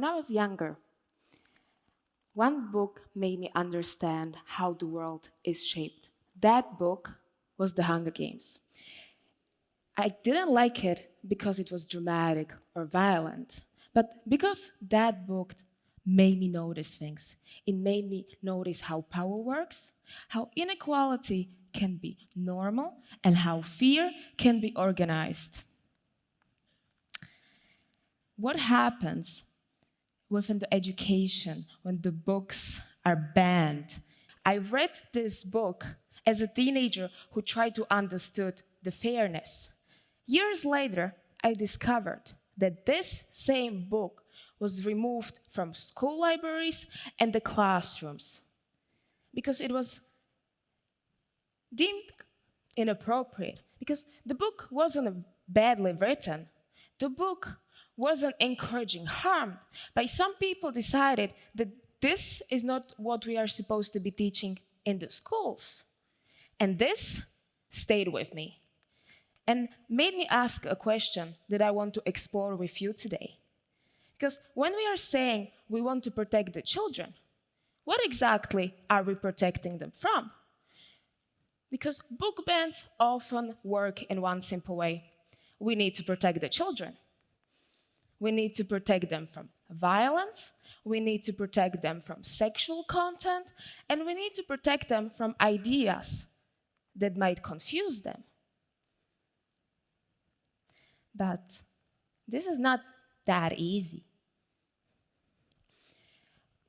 When I was younger, one book made me understand how the world is shaped. That book was The Hunger Games. I didn't like it because it was dramatic or violent, but because that book made me notice things. It made me notice how power works, how inequality can be normal, and how fear can be organized. What happens within the education when the books are banned? I read this book as a teenager who tried to understand the fairness. Years later, I discovered that this same book was removed from school libraries and the classrooms because it was deemed inappropriate, because the book wasn't badly written. The book wasn't encouraging harm, but some people decided that this is not what we are supposed to be teaching in the schools. And this stayed with me and made me ask a question that I want to explore with you today. Because when we are saying we want to protect the children, what exactly are we protecting them from? Because book bans often work in one simple way. We need to protect the children. We need to protect them from violence, we need to protect them from sexual content, and we need to protect them from ideas that might confuse them. But this is not that easy.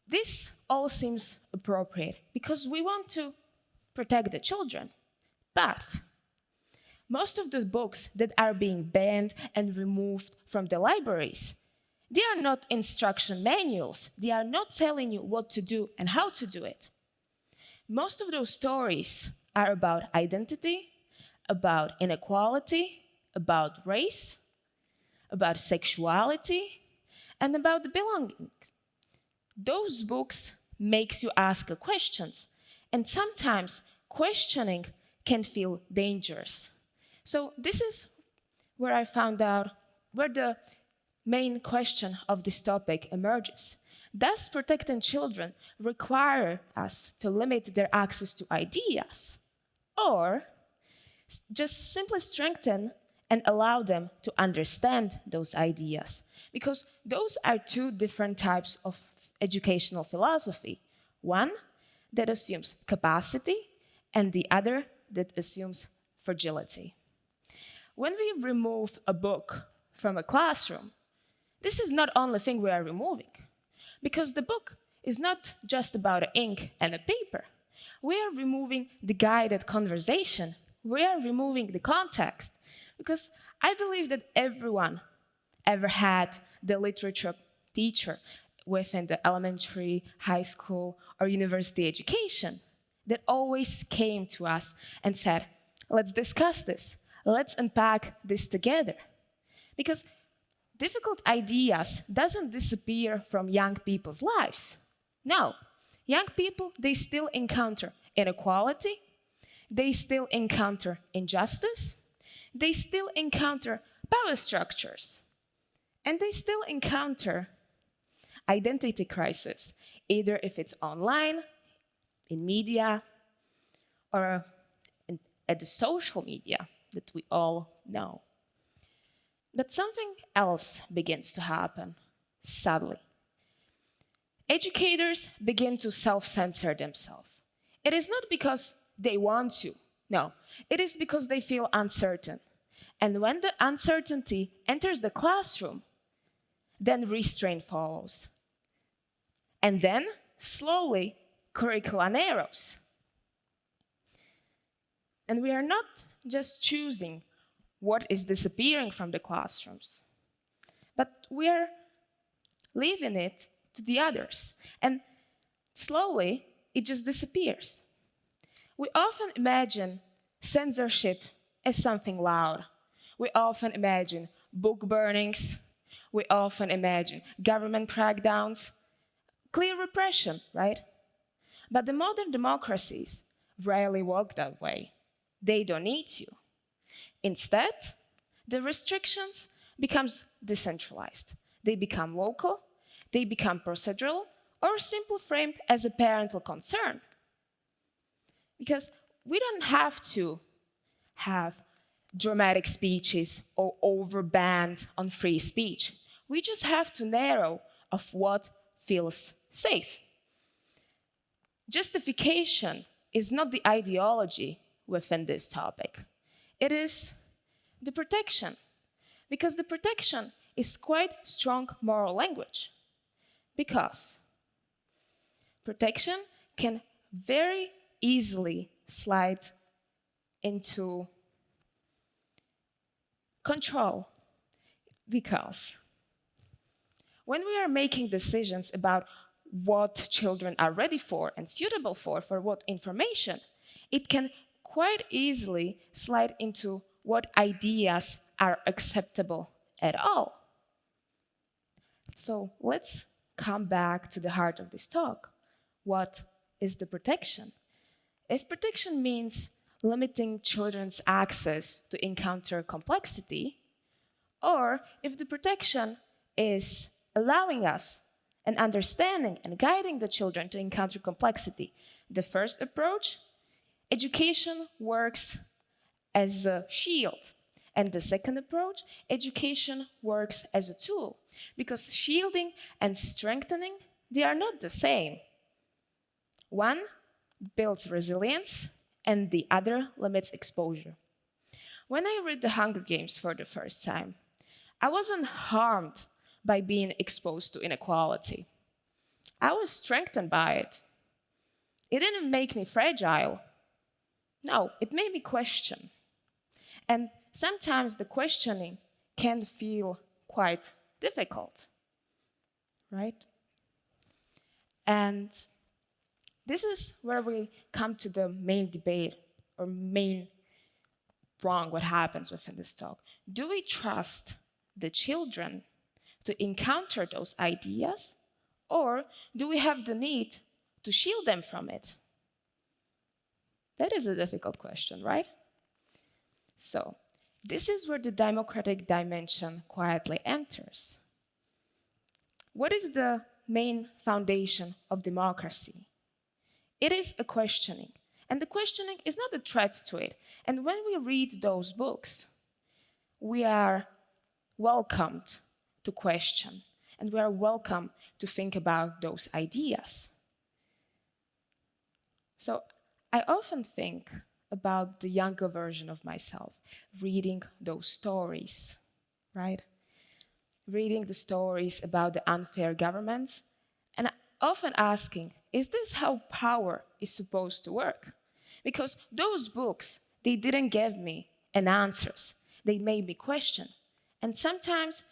This all seems appropriate because we want to protect the children, but most of the books that are being banned and removed from the libraries, they are not instruction manuals. They are not telling you what to do and how to do it. Most of those stories are about identity, about inequality, about race, about sexuality, and about the belongings. Those books makes you ask questions, and sometimes questioning can feel dangerous. So this is where I found out where the main question of this topic emerges. Does protecting children require us to limit their access to ideas, or just simply strengthen and allow them to understand those ideas? Because those are two different types of educational philosophy. One that assumes capacity, and the other that assumes fragility. When we remove a book from a classroom, this is not only thing we are removing, because the book is not just about ink and a paper. We are removing the guided conversation. We are removing the context, because I believe that everyone ever had the literature teacher within the elementary, high school, or university education that always came to us and said, let's discuss this, let's unpack this together. Because difficult ideas doesn't disappear from young people's lives. No, young people, they still encounter inequality, they still encounter injustice, they still encounter power structures, and they still encounter identity crisis, either if it's online, in media, or at the social media that we all know. But something else begins to happen, sadly. Educators begin to self-censor themselves. It is not because they want to, no, it is because they feel uncertain. And when the uncertainty enters the classroom, then restraint follows. And then, slowly, curricula narrows. And we are not just choosing what is disappearing from the classrooms, but we are leaving it to the others. And slowly, it just disappears. We often imagine censorship as something loud. We often imagine book burnings. We often imagine government crackdowns, clear repression, right? But the modern democracies rarely work that way. They don't need to. Instead, the restrictions becomes decentralized. They become local, They become procedural or simply framed as a parental concern. Because we don't have to have dramatic speeches or overband on free speech. We just have to narrow of what feels safe. Justification is not the ideology within this topic. It is the protection, because the protection is quite strong moral language. Because protection can very easily slide into control. Because when we are making decisions about what children are ready for and suitable for what information, it can quite easily slide into what ideas are acceptable at all. So let's come back to the heart of this talk. What is the protection? If protection means limiting children's access to encounter complexity, or if the protection is allowing us and understanding and guiding the children to encounter complexity. The first approach, education works as a shield. And the second approach, education works as a tool. Because shielding and strengthening, they are not the same. One builds resilience and the other limits exposure. When I read The Hunger Games for the first time, I wasn't harmed by being exposed to inequality. I was strengthened by it. It didn't make me fragile. No, it made me question. And sometimes the questioning can feel quite difficult, right? And this is where we come to the main debate, or main wrong what happens within this talk. Do we trust the children to encounter those ideas, or do we have the need to shield them from it? That is a difficult question, right? So, this is where the democratic dimension quietly enters. What is the main foundation of democracy? It is a questioning, and the questioning is not a threat to it. And when we read those books, we are welcomed to question, and we are welcome to think about those ideas. So I often think about the younger version of myself, reading those stories, right? Reading the stories about the unfair governments, and often asking, is this how power is supposed to work? Because those books, they didn't give me an answers. They made me question. And sometimes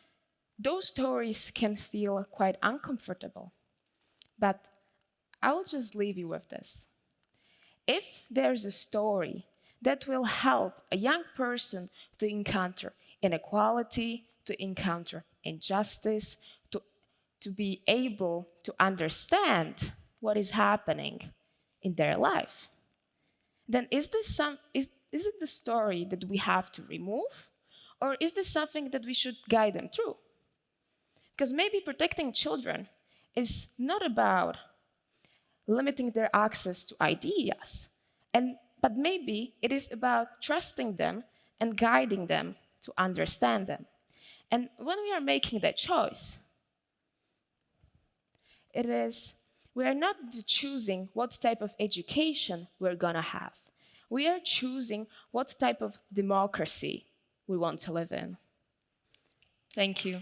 those stories can feel quite uncomfortable. But I will just leave you with this. If there's a story that will help a young person to encounter inequality, to encounter injustice, to be able to understand what is happening in their life, then is it the story that we have to remove? Or is this something that we should guide them through? Because maybe protecting children is not about limiting their access to ideas, but maybe it is about trusting them and guiding them to understand them. And when we are making that choice, we are not choosing what type of education we're gonna have. We are choosing what type of democracy we want to live in. Thank you.